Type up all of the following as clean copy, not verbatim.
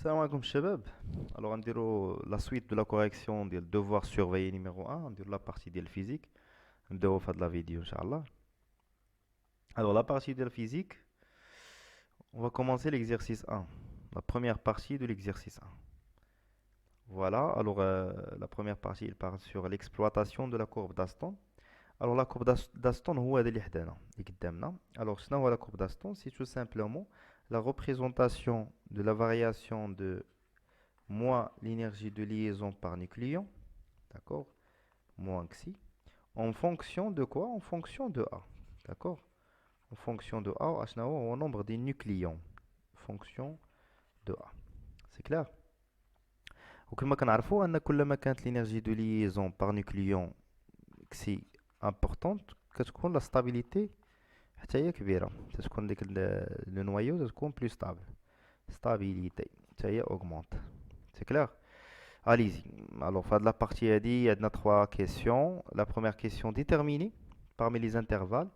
Salam alaikum shabab. Alors on dirait la suite de la correction du devoir surveillé numéro 1, on dirait la partie de la physique. On doit faire de la vidéo, Inch'Allah. Alors la partie de la physique, on va commencer l'exercice 1. La première partie de l'exercice 1. Voilà, alors la première partie, il parle sur l'exploitation de la courbe d'Aston. Alors la courbe d'Aston, هو هذا اللي حدانا اللي قدامنا. Alors شنو هو la courbe d'Aston? C'est tout simplement la représentation de la variation de moins l'énergie de liaison par nucléon, d'accord, moins xi, en fonction de quoi? En fonction de A, d'accord, en fonction de A, au nombre des nucléons, fonction de A, c'est clair. وكما كنعرفوا أن كلما كانت l'énergie de liaison par nucléon xi importante كتكون la stabilité حتى هي كبيرة، تتكون ديك le noyau تتكون plus stable، stabilité حتى هي augmente، c'est clair. Allez-y. Alors, fin de la partie, il y a trois questions. La première question, déterminée parmi les intervalles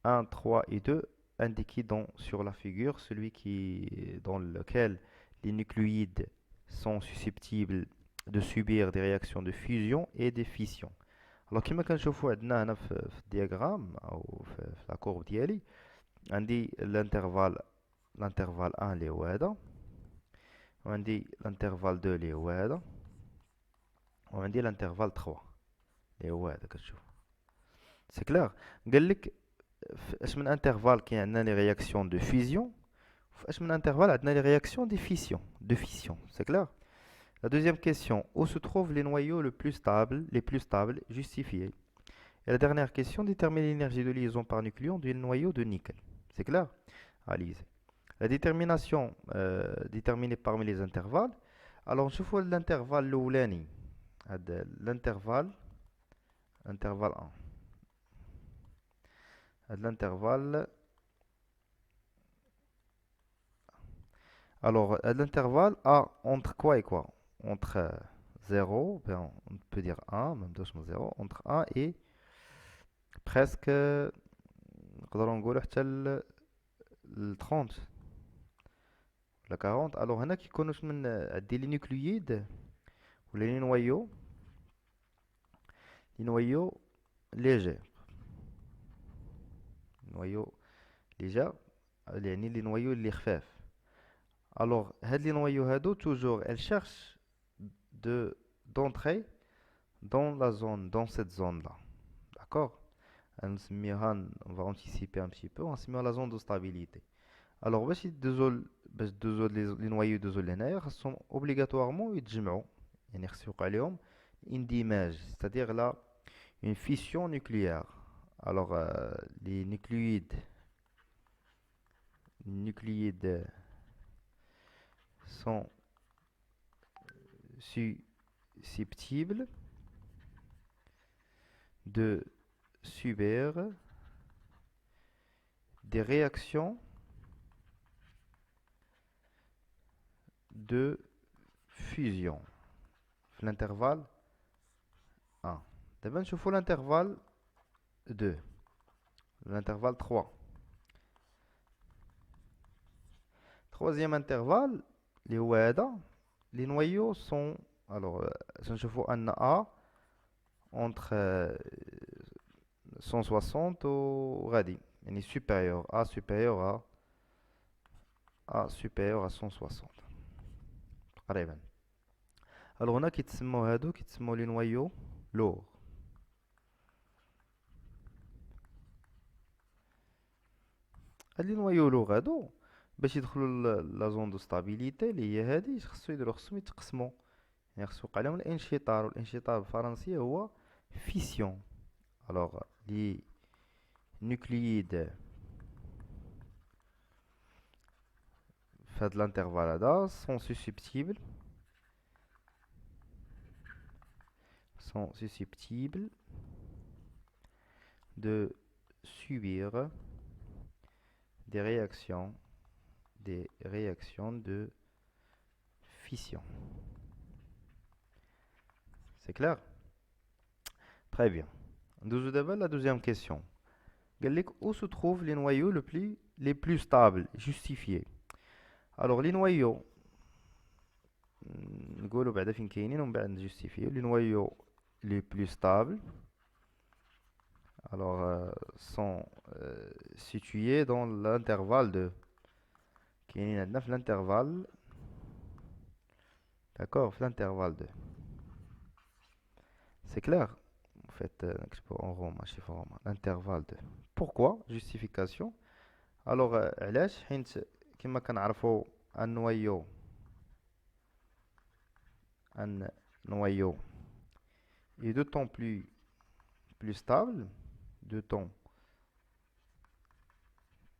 1, 3 et 2 indiqués sur la figure, dans lequel les nucléoïdes sont susceptibles de subir des réactions de fusion et de fission. Alors, كما كنشوفوا عندنا هنا في الدياغرام أو في la courbe ديالي عندي l'intervalle 1 اللي هو هذا، وعندي l'intervalle 2 اللي هو هذا، وعندي الانترفال 3 اللي هو هذا كتشوف. سي كلير. قال لك اش من انترفال كاين عندنا لي رياكسيون دو فيزيون، اش من انترفال عندنا لي رياكسيون دو فيسيون. سي كلير. La deuxième question, où se trouvent les noyaux les plus stables justifiés? Et la dernière question, déterminer l'énergie de liaison par nucléon du noyau de nickel. C'est clair? Allez. La détermination déterminée parmi les intervalles. Alors, نشوفوا l'intervalle الأولاني. L'intervalle 1. L'intervalle. Alors, l'intervalle A entre quoi et quoi? Entre 0, ben, on peut dire 1, même 0, entre 1 et presque نقدروا نقولوا حتى ل 30 ولا 40. Alors هنا كيكونوا من عندي لي نيوكلييد ولا لي نويو ليجي، نويو ليجا يعني لي نويو اللي خفاف. Alors هاد لي نويو هادو toujours elles cherchent d'entrer dans cette zone là, d'accord. On va anticiper un petit peu, on se met à la zone de stabilité. Alors باش يدوزو لي نويو يدوزو لهنايا خاصهم obligatoirement يتجمعوا، يعني خص يوقع ليهم اندماج، c'est-à-dire là une fission nucléaire. Alors les nucléides sont susceptibles de subir des réactions de fusion. L'intervalle 1. D'abord, je fais l'intervalle 2. L'intervalle 3. Troisième intervalle, les noyaux sont. Alors, je fais un A entre 160 au radii. يعني supérieur A supérieur à 160 تقريبا. alors هنا كيتسموا لي نويو لور. هاد لي نويو لور هادو باش يدخلوا لا زون دو ستابيليتي اللي هي هادي خصهم يتقسموا، يعني خصو يوقع لهم الانشطار، والانشطار بالفرنسية هو فيسيون. alors les nucléides fait de l'intervalle هذا sont susceptibles de subir des réactions de fission. C'est clair? Très bien. D'abord la deuxième question. Où se trouvent les noyaux les plus stables, justifiés? Alors les noyaux نقولوا بعدا فين كاينين ومن بعد نجوستيفيو لي نويو لي بلو ستابل. Alors, sont situés dans l'intervalle de كاينين عندنا في l'intervalle. D'accord, في l'intervalle de. C'est clair? En fait, نكتبو en rond ماشي في romain. L'intervalle de. Pourquoi? Justification. Alors, علاش؟ حيت كما كنعرفو un noyau est d'autant plus stable, d'autant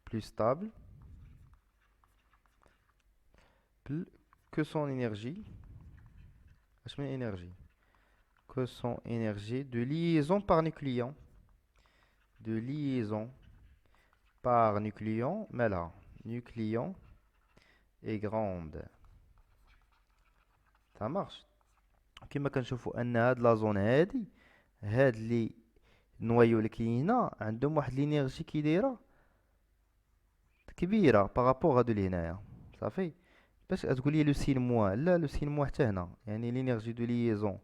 plus stable que son énergie, que son énergie de liaison par nucléon, mais là, nucléon est grande. Ça marche. كما كنشوفوا ان هاد لا زون هاد لي نويو اللي كاينه عندهم واحد لينيرجي كي دايره كبيره بارابور هادو اللي هنايا. صافي باش تقول لي لو سين موان، لا لو سين موان حتى هنا، يعني l'énergie de liaison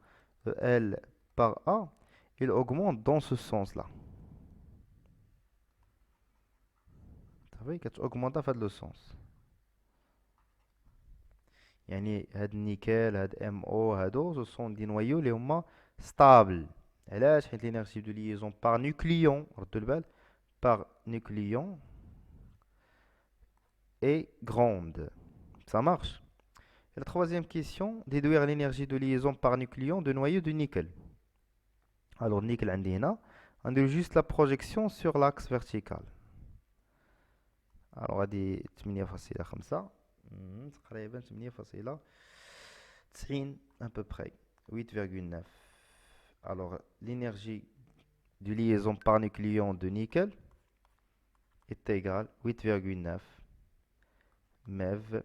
L par A il augmente dans ce sens là. صافي كتاوغمونطا في هاد لو سونس. يعني هاد النيكل هاد ام او هادو سو سون دي نويو اللي هما ستابل. علاش؟ حيت l'énergie de liaison par nucléon، ردوا البال، par nucléon est grande. Ça marche. Et la troisième question, déduire l'énergie de liaison par nucléon de noyau de nickel. Alors, nickel عندي هنا، on dit juste la projection sur l'axe vertical. Alors, غادي 8.5 تقريبا 8.90 à peu près 8,9. Alors, l'énergie de liaison par nucléon de nickel est égale 8,9 MeV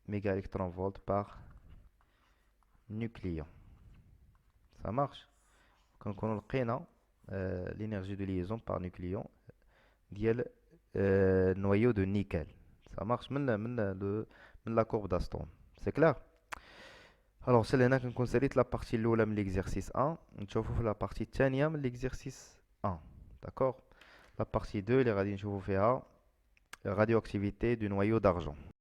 méga électron-volt par nucléon. Ça marche. Quand on a l'énergie de liaison par nucléon ديال noyau de nickel. Ça marche من la courbe d'Aston. C'est clair? Alors c'est là كنكون ساليت la partie الاولى من l'exercice 1. نشوفوا في la partie الثانيه من l'exercice 1. D'accord? La partie 2 اللي غادي نشوفوا فيها radioactivité du noyau d'argent.